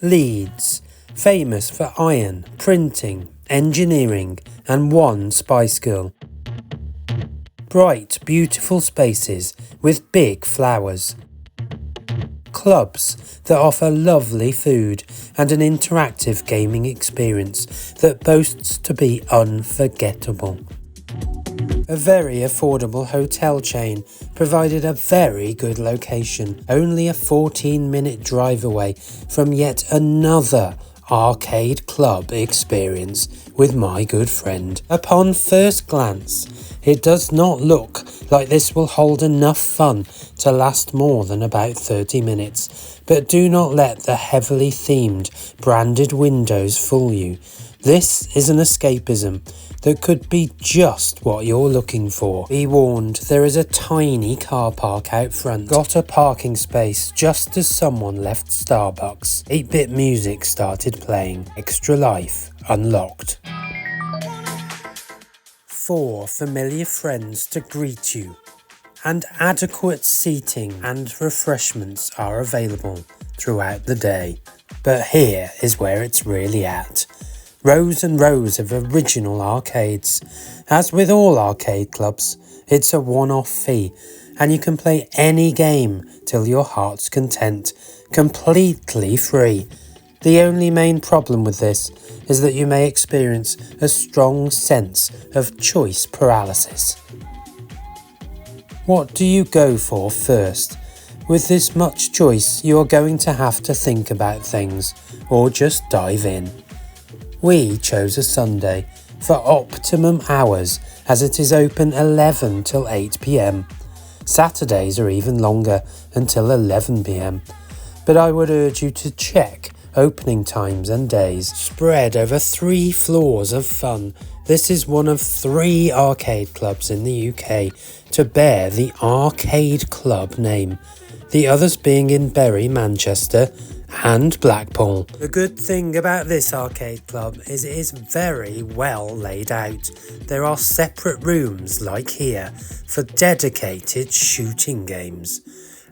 Leeds, famous for iron, printing, engineering and one Spice Girl. Bright, beautiful spaces with big flowers. Clubs that offer lovely food and an interactive gaming experience that boasts to be unforgettable. A very affordable hotel chain provided a very good location, only a 14-minute drive away from yet another arcade club experience with my good friend. Upon first glance, it does not look like this will hold enough fun to last more than about 30 minutes, but do not let the heavily themed branded windows fool you. This is an escapism that could be just what you're looking for. Be warned, there is a tiny car park out front. Got a parking space just as someone left Starbucks. 8-bit music started playing. Extra life unlocked. 4 familiar friends to greet you. And adequate seating and refreshments are available throughout the day. But here is where it's really at. Rows and rows of original arcades. As with all arcade clubs, it's a one-off fee, and you can play any game till your heart's content, completely free. The only main problem with this is that you may experience a strong sense of choice paralysis. What do you go for first? With this much choice, you are going to have to think about things, or just dive in. We chose a Sunday for optimum hours as it is open 11 till 8 p.m. Saturdays are even longer until 11 p.m. But I would urge you to check opening times and days. Spread over 3 floors of fun. This is one of 3 arcade clubs in the UK to bear the Arcade Club name, the others being in Bury, Manchester and Blackpool. The good thing about this arcade club is it is very well laid out. There are separate rooms, like here, for dedicated shooting games.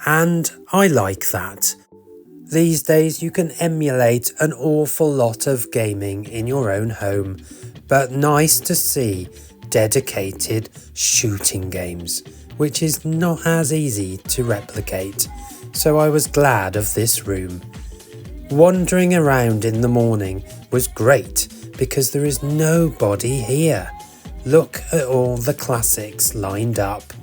And I like that. These days you can emulate an awful lot of gaming in your own home, but nice to see dedicated shooting games, which is not as easy to replicate. So I was glad of this room. Wandering around in the morning was great because there is nobody here. Look at all the classics lined up.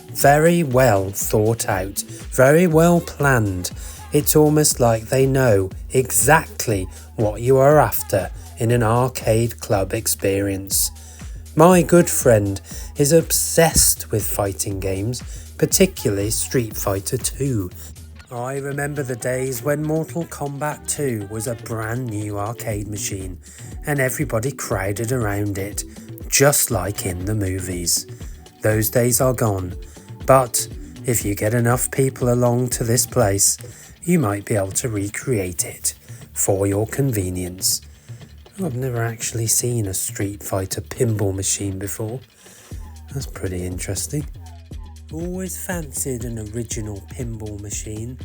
Very well thought out, very well planned. It's almost like they know exactly what you are after in an arcade club experience. My good friend is obsessed with fighting games, particularly Street Fighter 2. I remember the days when Mortal Kombat 2 was a brand new arcade machine and everybody crowded around it, just like in the movies. Those days are gone, but if you get enough people along to this place, you might be able to recreate it for your convenience. I've never actually seen a Street Fighter pinball machine before. That's pretty interesting. Always fancied an original pinball machine,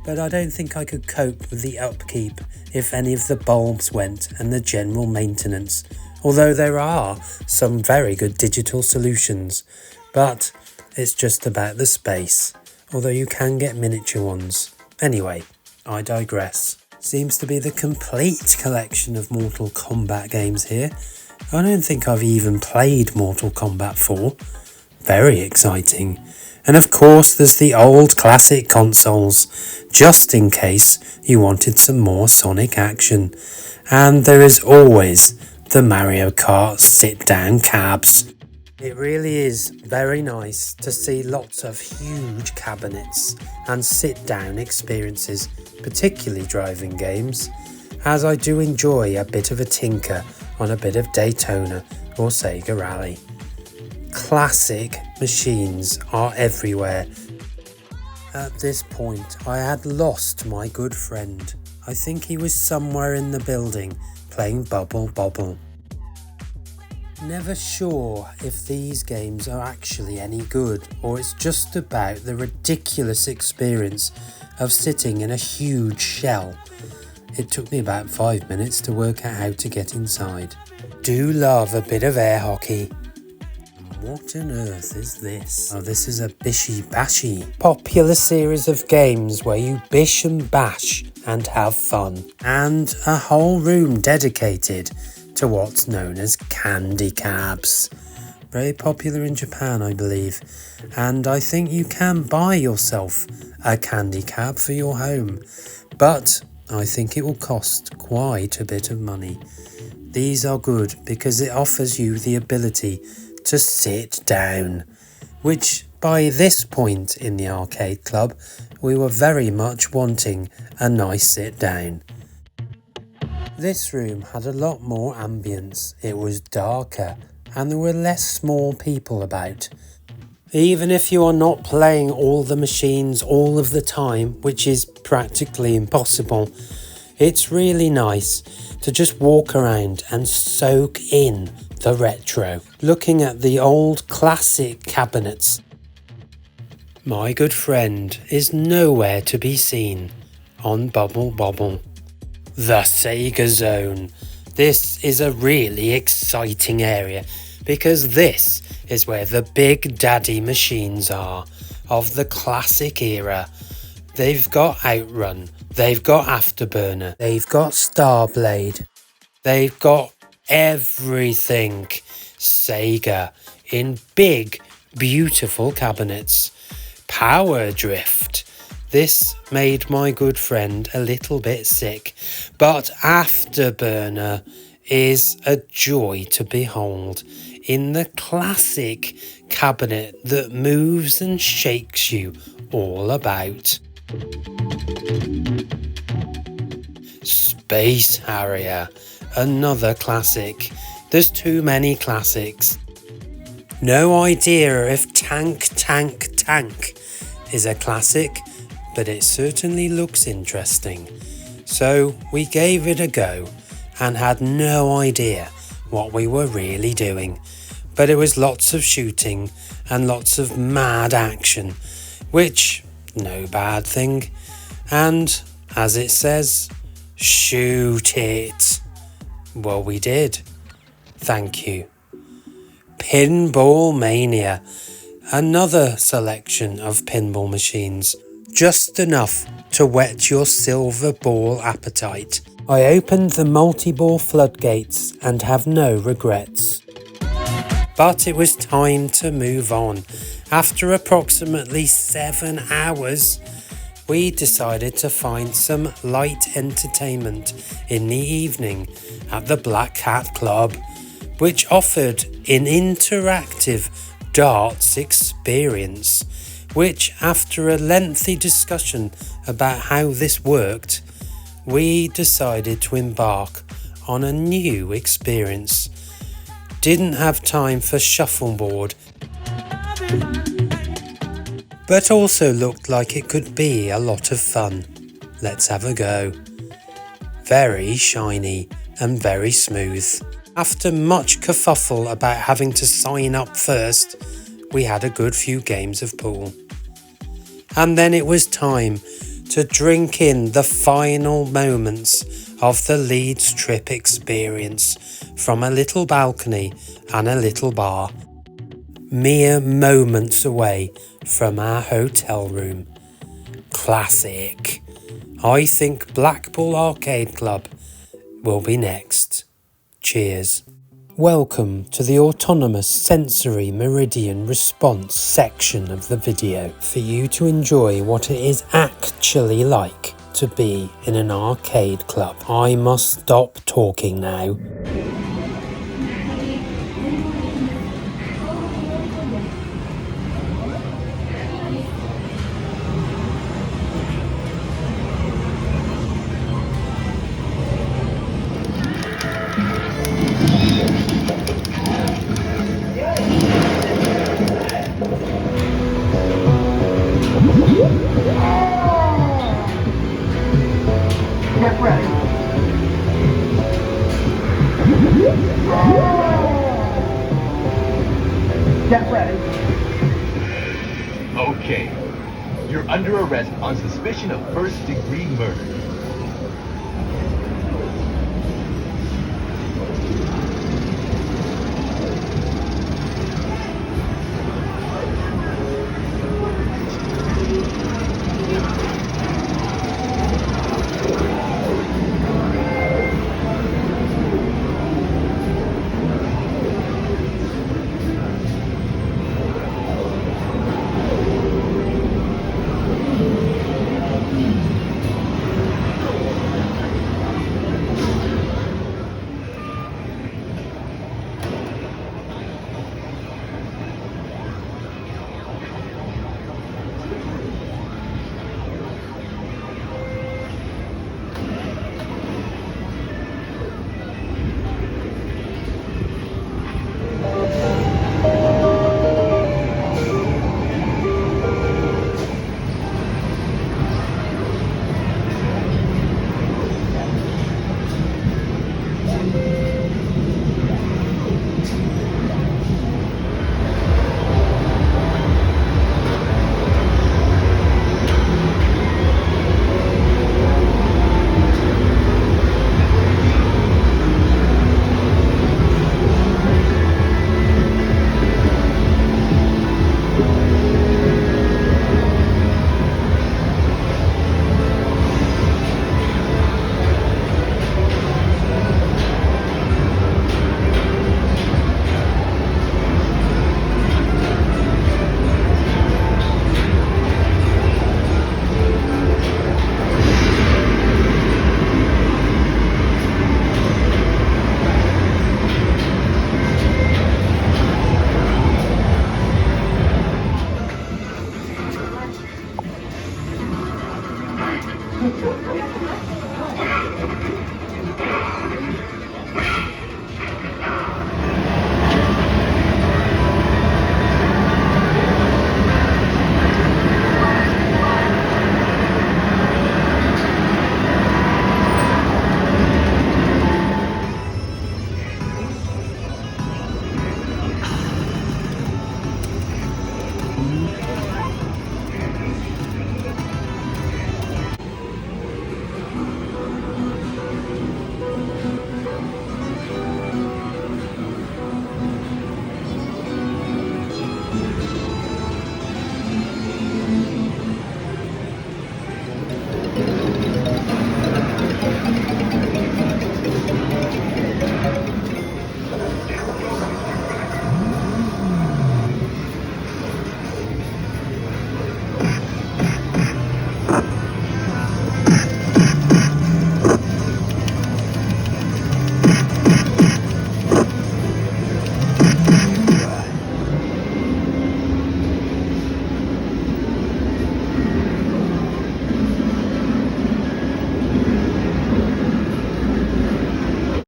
but I don't think I could cope with the upkeep if any of the bulbs went and the general maintenance, although there are some very good digital solutions, but it's just about the space, although you can get miniature ones. Anyway, I digress. Seems to be the complete collection of Mortal Kombat games here. I don't think I've even played Mortal Kombat 4. Very exciting. And of course there's the old classic consoles, just in case you wanted some more Sonic action. And there is always the Mario Kart sit-down cabs. It really is very nice to see lots of huge cabinets and sit-down experiences, particularly driving games, as I do enjoy a bit of a tinker on a bit of Daytona or Sega Rally. Classic machines are everywhere. At this point, I had lost my good friend. I think he was somewhere in the building playing Bubble Bobble. Never sure if these games are actually any good or it's just about the ridiculous experience of sitting in a huge shell. It took me about 5 minutes to work out how to get inside. Do love a bit of air hockey. What on earth is this? Oh, this is a Bishy Bashy. Popular series of games where you bish and bash and have fun. And a whole room dedicated to what's known as candy cabs. Very popular in Japan, I believe. And I think you can buy yourself a candy cab for your home. But I think it will cost quite a bit of money. These are good because it offers you the ability to sit down, which by this point in the arcade club we were very much wanting a nice sit down. This room had a lot more ambience. It was darker and there were less small people about. Even if you are not playing all the machines all of the time, which is practically impossible, it's really nice to just walk around and soak in the retro, looking at the old classic cabinets. My good friend is nowhere to be seen on Bubble Bobble. The Sega Zone. This is a really exciting area because this is where the big daddy machines are of the classic era. They've got Outrun, they've got Afterburner, they've got Starblade, they've got everything Sega in big, beautiful cabinets. Power Drift. This made my good friend a little bit sick, but Afterburner is a joy to behold in the classic cabinet that moves and shakes you all about. Space Harrier, another classic. There's too many classics. No idea if Tank is a classic, but it certainly looks interesting. So we gave it a go and had no idea what we were really doing. But it was lots of shooting and lots of mad action, which, no bad thing. And, as it says, shoot it. Well, we did. Thank you. Pinball Mania. Another selection of pinball machines. Just enough to whet your silver ball appetite. I opened the multi-ball floodgates and have no regrets. But it was time to move on. After approximately 7 hours, we decided to find some light entertainment in the evening at the Black Cat Club, which offered an interactive darts experience, which, after a lengthy discussion about how this worked, we decided to embark on a new experience. Didn't have time for shuffleboard, but also looked like it could be a lot of fun. Let's have a go. Very shiny and very smooth. After much kerfuffle about having to sign up first, we had a good few games of pool. And then it was time to drink in the final moments of the Leeds trip experience from a little balcony and a little bar, mere moments away from our hotel room. Classic. I think Blackpool Arcade Club will be next. Cheers. Welcome to the Autonomous Sensory Meridian Response section of the video for you to enjoy what it is actually like to be in an arcade club. I must stop talking now. Get ready. Get ready. Okay. You're under arrest on suspicion of first-degree murder.